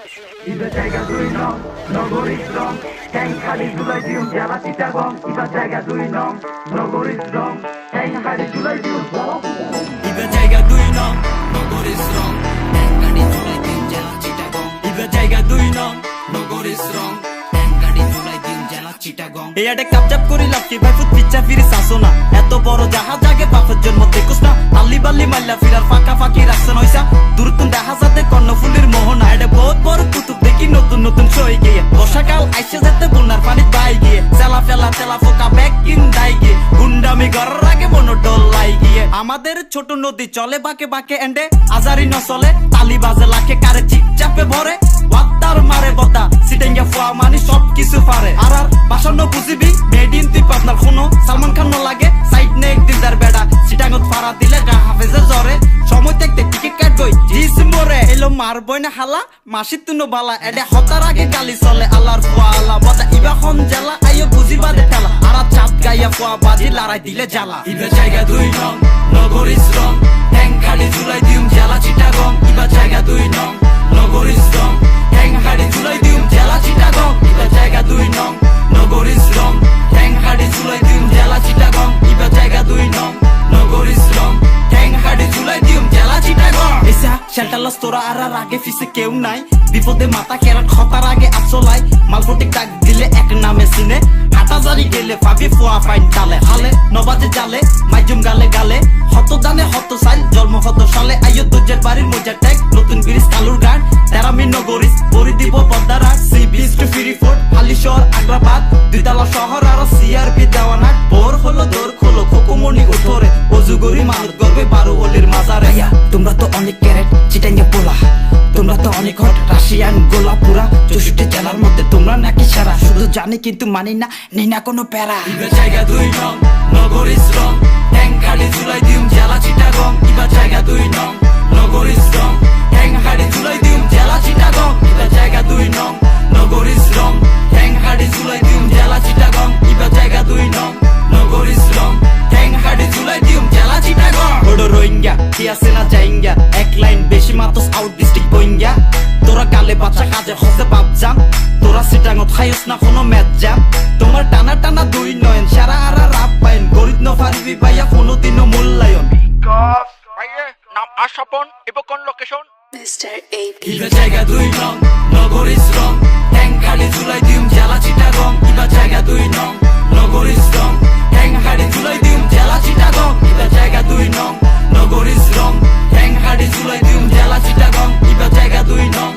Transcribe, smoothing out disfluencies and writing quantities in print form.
ইবা জায়গা দুই নং নগরী স্ট্রং ট্যাং খালি জুলাই দিউম জেলা চিটাগং ইবা জায়গা দুই নং নগরী স্ট্রং ট্যাং খালি জুলাই দিউম ইবা জায়গা দুই নং নগরী স্ট্রং ট্যাং খালি জুলাই দিউম জেলা চিটাগং ইবা জায়গা দুই নং নগরী স্ট্রং ট্যাং খালি জুলাই দিউম জেলা চিটাগং এই আডে কাপচাপ করি লাভ কি ভাই ফুট পিচ্চা ফিরে সাসো না এত বড় জাহাজ আগে বাপের জন্ম দেখোস না আল্লি বাল্লি মাল্লা ফিরার ফাঁকা ফাঁকি রাখছেন হইসা দূরতুন দেখা যাতে কর্ণফুলির মোহনা এটা বহুত বড় কুতুব দেখি নতুন নতুন সই গিয়ে বর্ষাকাল আইসে যেতে বন্যার পানি বাই গিয়ে চেলা ফেলা চেলা ফোকা ব্যাগ কিন দাই গিয়ে গুন্ডামি করার আগে মনো ডলাই গিয়ে আমাদের ছোট নদী চলে বাঁকে বাঁকে এন্ডে আজারি নচলে তালি বাজে লাখে কারে চিপচাপে ভরে ওয়াত্তার মারে বতা সিটেঙ্গা ফুয়া মানি সব কিছু পারে আর বাসান্ন বুঝিবি মেড ইন তুই পাবনার খুনো সালমান খান লাগে সাইড নে একদিন তার বেড়া সিটাঙ্গত ফারা দিলে গা হাফেজে জ্বরে সময় দেখতে টিকিট কাটবই ডিসেম্বরে এলো মারবই না হালা মাসি তুনো বালা এডে হতার আগে গালি চলে আল্লাহর ফুয়া আলা বতা ইবা খন জেলা আইও বুঝিবা দে ঠেলা আর চাঁদ গাইয়া ফুয়া বাজি লড়াই দিলে জ্বালা ইবা জায়গা দুই নং নগরী স্ট্রং ট্যাং খালি জুলাই দিউম জেলা চিটাগং ইবা জায়গা দুই নং নগরী স্ট্রং ট্যাং খালি জুলাই দিউম জেলা চিটাগং ইবা জায়গা দুই নং নগরী স্ট্রং ট্যাং খালি জুলাই দিউম জেলা চিটাগং ইবা জায়গা দুই নং নগরী স্ট্রং ট্যাং খালি জুলাই দিউম জেলা চিটাগং এসা শেল্টারলস তোরা আর আগে ফিসে কেউ নাই বিপদে মাথা কেরাট খতার আগে আসলাই মালফটিক ডাক দিলে এক নামে সিনে হাটাজারি গেলে পাবি ফুয়া ফাইন তালে হালে নবাজে জালে মাইজুম গালে গালে হত দানে হত সাইল জন্ম হত সালে আইয়ো দুজের বাড়ির মজা ট্যাগ নতুন ব্রিজ কালুর গান তেরামি নগরী বড়ি দিব পদ্মারা সি বিচ টু ফিরি ফোর্ট হালিশহর আগ্রাবাদ দুইতলা শহর আর সিআরপি দেওয়ানা বোর হলো দৌড় খোলো খোকুমনি উঠোরে অজুগরি মানত গর্বে বারো অলির মাজারে তোমরা তো অনেক ক্যারেট চিটাঙ্গে পোলা তোমরা তো অনেক হট রাশিয়ান গোলা পুরা 64 জেলার মধ্যে তোমরা নাকি সারা শুধু জানি কিন্তু মানি না নেই না কোনো প্যারা ইবা জায়গা দুই নং নগরী স্ট্রং ট্যাং খালি জুলাই দিউম জেলা চিটাগং ইবা জায়গা দুই নং নগরী স্ট্রং ট্যাং খালি জুলাই দিউম জেলা চিটাগং ইবা জায়গা দুই নং নগরী স্ট্রং ট্যাং খালি জুলাই দিউম জেলা চিটাগং ইবা জায়গা দুই নং নগরী স্ট্রং ট্যাং খালি জুলাই দিউম জেলা চিটাগং ওডো রোহিঙ্গা কি আছে না জাইঙ্গা এক লাইন বেশি মাতস আউট ডিস্ট্রিক্ট বইঙ্গা তোরা গালে বাচ্চা কাজে হসে বাপ জাম তোরা সিটাঙ্গত খাইস না কোনো ম্যাচ জাম তোমার টানা টানা দুই নয়ন সারা আরা রাপ পাইন গরিব ন পারবি ভাইয়া কোনোদিনও মূল্যায়ন নাম আশাপন এবং কোন লোকেশন Mr. AP. ইবা জায়গা দুই নং নগরী স্ট্রং ট্যাং খালি জুলাই দিউম জেলা চিটাগং ইবা জায়গা দুই নং নগরী স্ট্রং ট্যাং খালি জুলাই দিউম জেলা চিটাগং ইবা জায়গা দুই নং নগরী স্ট্রং ট্যাং খালি জুলাই দিউম জেলা চিটাগং ইবা জায়গা দুই নং